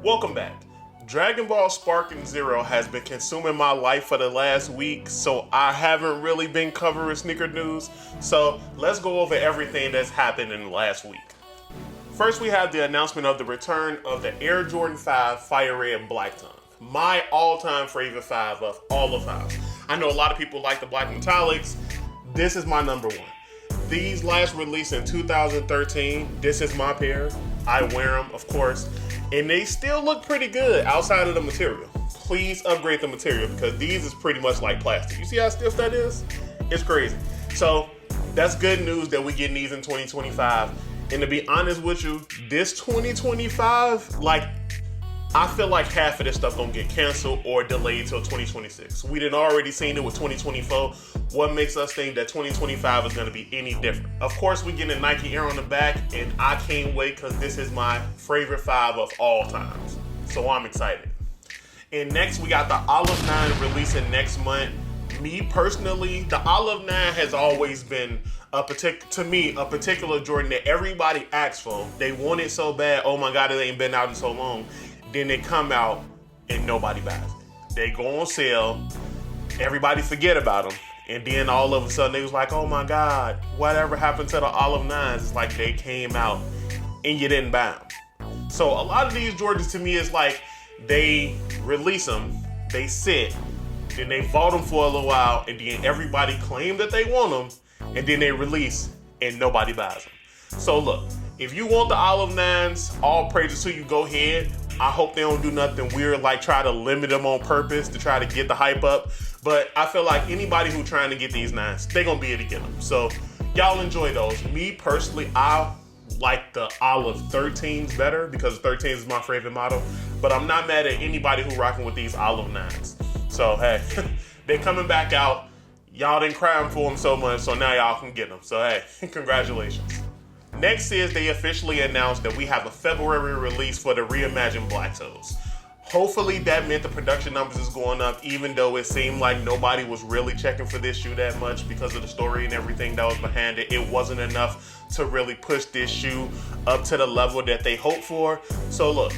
Welcome back. Dragon Ball Sparking Zero has been consuming my life for the last week, so I haven't really been covering sneaker news. So let's go over everything that's happened in the last week. First, we have the announcement of the return of the Air Jordan 5 Fire Red Black Tongue. My all-time favorite 5 of all of 5. I know a lot of people like the black metallics. This is my number one. These last released in 2013. This is my pair. I wear them, of course. And they still look pretty good outside of the material. Please upgrade the material because these is pretty much like plastic. You see how stiff that is? It's crazy. So that's good news that we getting these in 2025. And to be honest with you, this 2025, I feel like half of this stuff gonna get canceled or delayed till 2026. We done already seen it with 2024. What makes us think that 2025 is gonna be any different? Of course, we get a Nike Air on the back, and I can't wait because this is my favorite 5 of all times. So I'm excited. And next, we got the Olive 9 releasing next month. Me personally, the Olive 9 has always been a particular Jordan that everybody asks for. They want it so bad. Oh my God, it ain't been out in so long. Then they come out and nobody buys it. They go on sale, everybody forget about them, and then all of a sudden they was like, oh my God, whatever happened to the Olive 9s? It's like they came out and you didn't buy them. So a lot of these Jordans to me is like they release them, they sit, then they vault them for a little while, and then everybody claim that they want them, and then they release and nobody buys them. So look, if you want the Olive 9s, all praises to you, go ahead. I hope they don't do nothing weird like try to limit them on purpose to try to get the hype up. But I feel like anybody who trying to get these 9s, they gonna be able to get them. So y'all enjoy those. Me personally, I like the Olive 13s better because 13s is my favorite model. But I'm not mad at anybody who rocking with these Olive 9s. So hey, they coming back out. Y'all didn't cry for them so much, so now y'all can get them. So hey, congratulations. Next is they officially announced that we have a February release for the reimagined Black Toes. Hopefully that meant the production numbers is going up, even though it seemed like nobody was really checking for this shoe that much because of the story and everything that was behind it. It wasn't enough to really push this shoe up to the level that they hoped for. So look,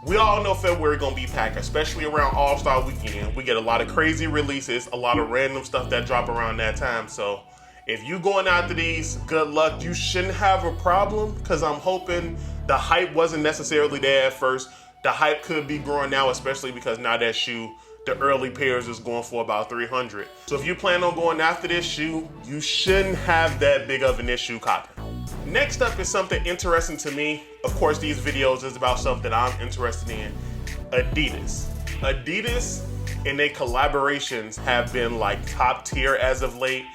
we all know February gonna be packed, especially around All-Star Weekend. We get a lot of crazy releases, a lot of random stuff that drop around that time. So if you going after these, good luck. You shouldn't have a problem because I'm hoping the hype wasn't necessarily there at first. The hype could be growing now, especially because now that shoe, the early pairs is going for about 300. So if you plan on going after this shoe, you shouldn't have that big of an issue copping. Next up is something interesting to me. Of course, these videos is about something I'm interested in. Adidas. Adidas and their collaborations have been like top tier as of late.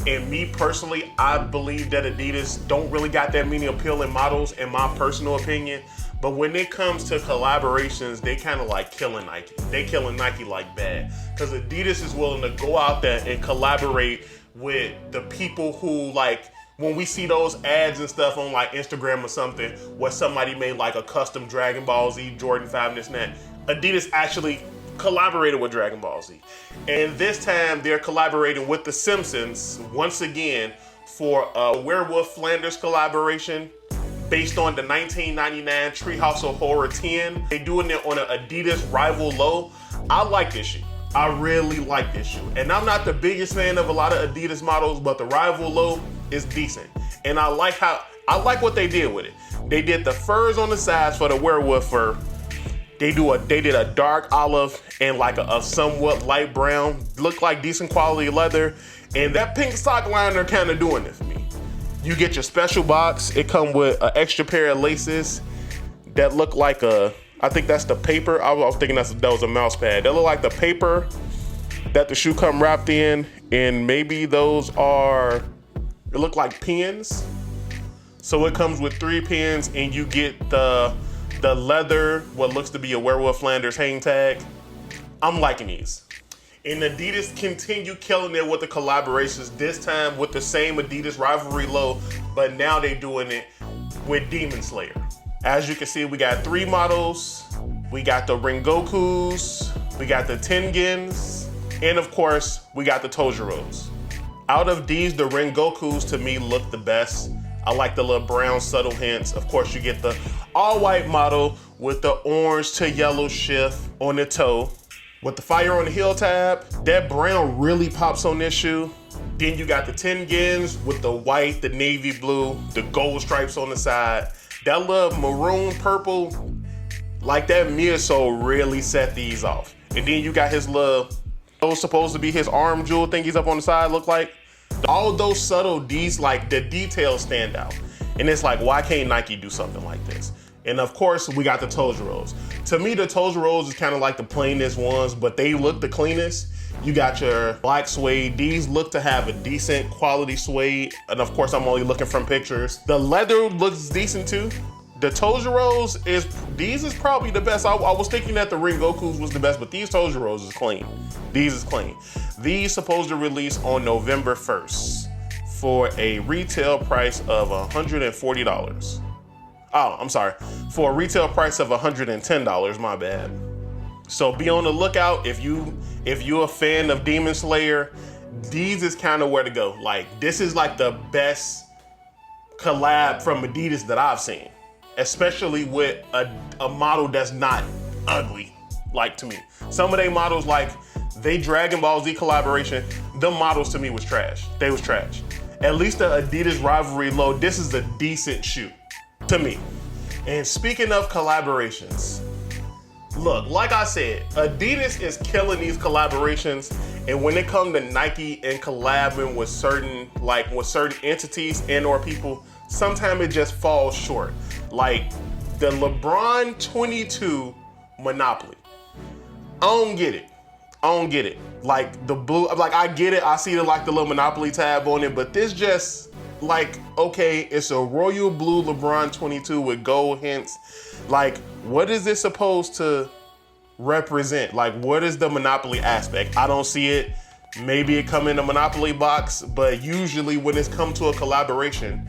And me personally, I believe that Adidas don't really got that many appealing models in my personal opinion. But when it comes to collaborations, they kind of like killing Nike. They killing Nike like bad. Because Adidas is willing to go out there and collaborate with the people who like, when we see those ads and stuff on like Instagram or something, where somebody made like a custom Dragon Ball Z Jordan 5 and this and that, Adidas actually collaborated with Dragon Ball Z. And this time they're collaborating with The Simpsons once again for a Werewolf Flanders collaboration based on the 1999 Treehouse of Horror 10. They're doing it on an Adidas Rival Low. I like this shoe. I really like this shoe. And I'm not the biggest fan of a lot of Adidas models, but the Rival Low is decent. And I like what they did with it. They did the furs on the sides for the werewolf fur. They did a dark olive and like a somewhat light brown, look like decent quality leather. And that pink sock liner kind of doing it for me. You get your special box. It come with an extra pair of laces that look like I think that's the paper. I was thinking that was a mouse pad. They look like the paper that the shoe come wrapped in. And maybe those it look like pins. So it comes with 3 pins and you get the leather, what looks to be a Werewolf Flanders hang tag. I'm liking these. And Adidas continue killing it with the collaborations, this time with the same Adidas Rivalry Low, but now they doing it with Demon Slayer. As you can see, we got 3 models. We got the Rengokus, we got the Tengens, and of course, we got the Tojiros. Out of these, the Rengokus to me look the best. I like the little brown subtle hints. Of course, you get the all white model with the orange to yellow shift on the toe. With the fire on the heel tab, that brown really pops on this shoe. Then you got the Tengens with the white, the navy blue, the gold stripes on the side. That little maroon purple, like that midsole really set these off. And then you got his little, those supposed to be his arm jewel thingies up on the side look like. All those subtle D's, like the details stand out. And it's like, why can't Nike do something like this? And of course, we got the Togeros. To me, the Togeros is kind of like the plainest ones, but they look the cleanest. You got your black suede. These look to have a decent quality suede. And of course, I'm only looking from pictures. The leather looks decent too. The Togeros these is probably the best. I was thinking that the Rengokus was the best, but these Togeros is clean. These is clean. These supposed to release on November 1st for a retail price of $140. Oh, I'm sorry. For a retail price of $110, my bad. So be on the lookout if you're a fan of Demon Slayer. These is kind of where to go. Like, this is like the best collab from Adidas that I've seen, especially with a model that's not ugly, like to me. Some of they models, like they Dragon Ball Z collaboration, them models to me was trash. They was trash. At least the Adidas Rivalry Low, this is a decent shoe to me. And speaking of collaborations, look, like I said, Adidas is killing these collaborations. And when it comes to Nike and collabing with certain entities and or people, sometimes it just falls short. Like the LeBron 22 Monopoly. I don't get it. Like the blue, like I get it. I see the little Monopoly tab on it, but this just like, okay, it's a royal blue LeBron 22 with gold hints. Like, what is this supposed to represent? Like, what is the Monopoly aspect? I don't see it. Maybe it come in a Monopoly box, but usually when it's come to a collaboration,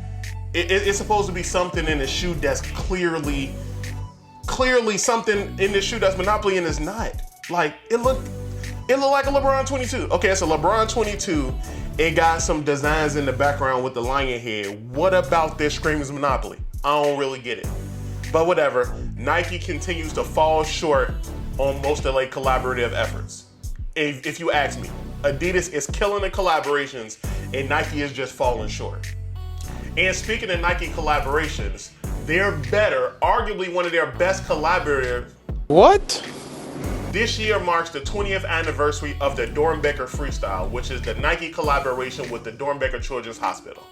it's supposed to be something in the shoe that's clearly something in the shoe that's Monopoly, and it's not. Like, it looked like a LeBron 22. Okay, it's a LeBron 22. It got some designs in the background with the lion head. What about this screams Monopoly? I don't really get it. But whatever, Nike continues to fall short on most of their collaborative efforts. If you ask me, Adidas is killing the collaborations and Nike is just falling short. And speaking of Nike collaborations, they're better, arguably one of their best collaborators. What? This year marks the 20th anniversary of the Doernbecher Freestyle, which is the Nike collaboration with the Doernbecher Children's Hospital.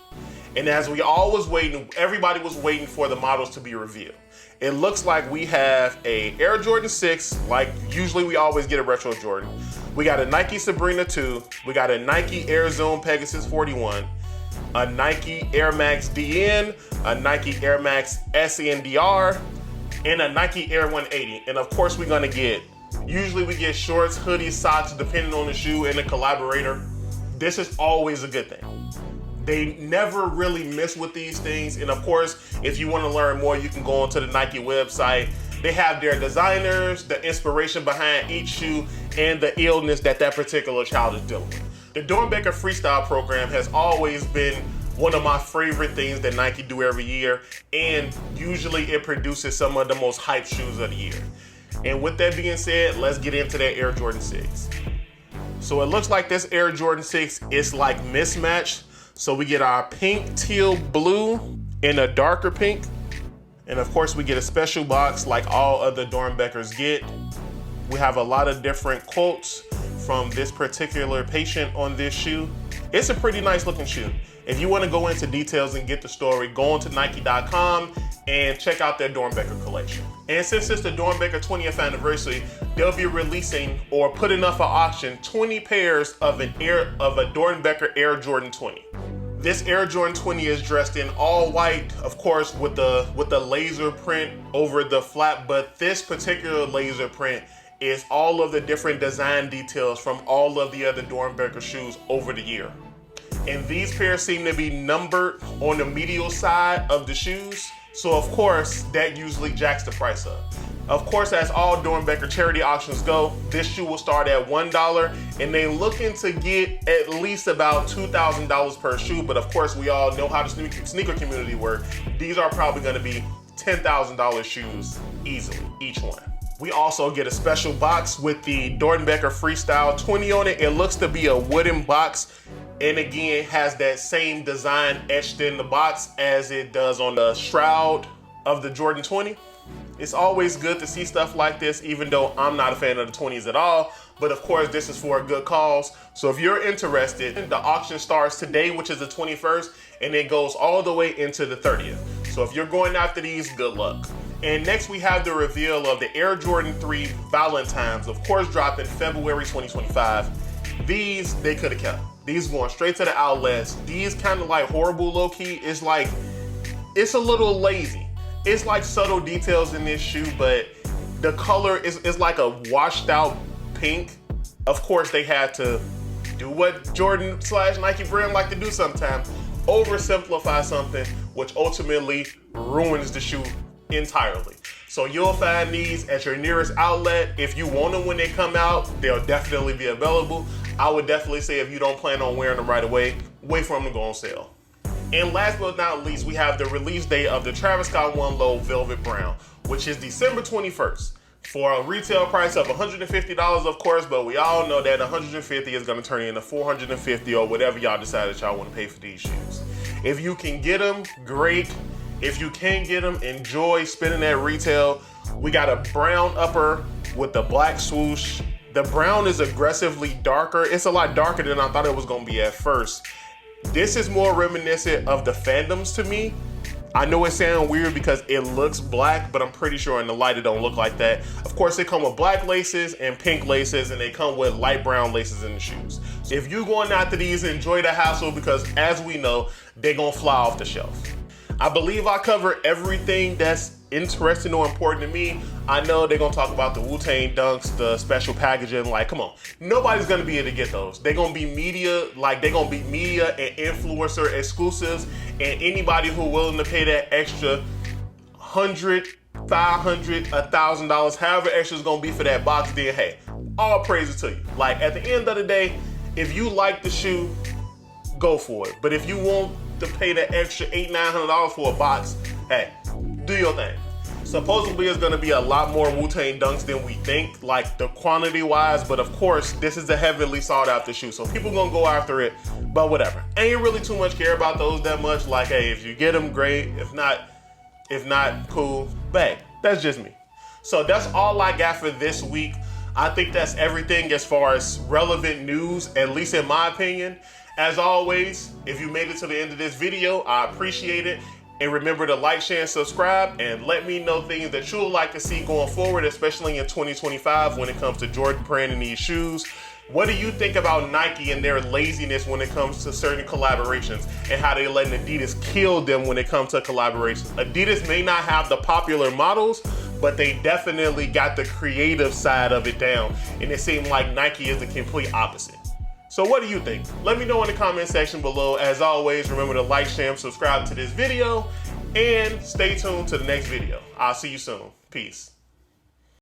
And as we all was waiting, everybody was waiting for the models to be revealed. It looks like we have a Air Jordan 6, like usually we always get a retro Jordan. We got a Nike Sabrina 2, we got a Nike Air Zoom Pegasus 41, a Nike Air Max DN, a Nike Air Max SNDR, and a Nike Air 180. And of course we're gonna get, usually we get shorts, hoodies, socks, depending on the shoe and the collaborator. This is always a good thing. They never really miss with these things. And of course, if you want to learn more, you can go onto the Nike website. They have their designers, the inspiration behind each shoe, and the illness that particular child is dealing with. The Doernbecher Freestyle program has always been one of my favorite things that Nike do every year. And usually it produces some of the most hyped shoes of the year. And with that being said, let's get into that Air Jordan 6. So it looks like this Air Jordan 6 is like mismatched. So we get our pink, teal, blue, and a darker pink. And of course we get a special box like all other Doernbechers get. We have a lot of different quotes from this particular patient on this shoe. It's a pretty nice looking shoe. If you want to go into details and get the story, go on to Nike.com and check out their Doernbecher collection. And since it's the Doernbecher 20th anniversary, they'll be releasing or putting up for auction 20 pairs of a Doernbecher Air Jordan 20. This Air Jordan 20 is dressed in all white, of course, with the laser print over the flap, but this particular laser print is all of the different design details from all of the other Doernbecher shoes over the year. And these pairs seem to be numbered on the medial side of the shoes. So of course, that usually jacks the price up. Of course, as all Doernbecher charity auctions go, this shoe will start at $1, and they're looking to get at least about $2,000 per shoe. But of course, we all know how the sneaker community works. These are probably going to be $10,000 shoes easily, each one. We also get a special box with the Doernbecher Freestyle 20 on it. It looks to be a wooden box, and again, has that same design etched in the box as it does on the shroud of the Jordan 20. It's always good to see stuff like this, even though I'm not a fan of the 20s at all. But of course, this is for a good cause. So if you're interested, the auction starts today, which is the 21st, and it goes all the way into the 30th. So if you're going after these, good luck. And next we have the reveal of the Air Jordan 3 Valentines, of course, dropping February 2025. These, they could have kept. These going straight to the outlets. These kind of like horrible low-key. It's like, it's a little lazy. It's like subtle details in this shoe, but the color is like a washed out pink. Of course, they had to do what Jordan / Nike brand like to do sometimes, oversimplify something, which ultimately ruins the shoe entirely. So you'll find these at your nearest outlet. If you want them when they come out, they'll definitely be available. I would definitely say if you don't plan on wearing them right away, wait for them to go on sale. And last but not least, we have the release date of the Travis Scott One Low Velvet Brown, which is December 21st, for a retail price of $150, of course, but we all know that $150 is gonna turn into $450 or whatever y'all decide that y'all wanna pay for these shoes. If you can get them, great. If you can't get them, enjoy spending at retail. We got a brown upper with the black swoosh. The brown is aggressively darker. It's a lot darker than I thought it was gonna be at first. This is more reminiscent of the Phantoms to me. I know it sounds weird because it looks black, but I'm pretty sure in the light it don't look like that. Of course, they come with black laces and pink laces, and they come with light brown laces in the shoes. If you're going after these, enjoy the hassle, because as we know, they're gonna fly off the shelf. I believe I covered everything that's interesting or important to me. I know they're gonna talk about the Wu-Tang Dunks, the special packaging. Like, come on, nobody's gonna be able to get those. They're gonna be media, and influencer exclusives, and anybody who willing to pay that extra $100, $500, $1,000, however extra is gonna be for that box, then hey, all praises to you. Like, at the end of the day, if you like the shoe, go for it. But if you want to pay the extra $800, $900 for a box, hey, do your thing. Supposedly it's gonna be a lot more Wu-Tang Dunks than we think, like the quantity wise, but of course, this is a heavily sought after shoe, so people gonna go after it, but whatever. Ain't really too much care about those that much. Like, hey, if you get them, great. If not, cool. Bang. That's just me. So that's all I got for this week. I think that's everything as far as relevant news, at least in my opinion. As always, if you made it to the end of this video, I appreciate it. And remember to like, share, and subscribe, and let me know things that you'll like to see going forward, especially in 2025 when it comes to Jordan brand and these shoes. What do you think about Nike and their laziness when it comes to certain collaborations, and how they letting Adidas kill them when it comes to collaborations? Adidas may not have the popular models, but they definitely got the creative side of it down, and it seemed like Nike is the complete opposite. So what do you think? Let me know in the comment section below. As always, remember to like, share, and subscribe to this video, and stay tuned to the next video. I'll see you soon. Peace.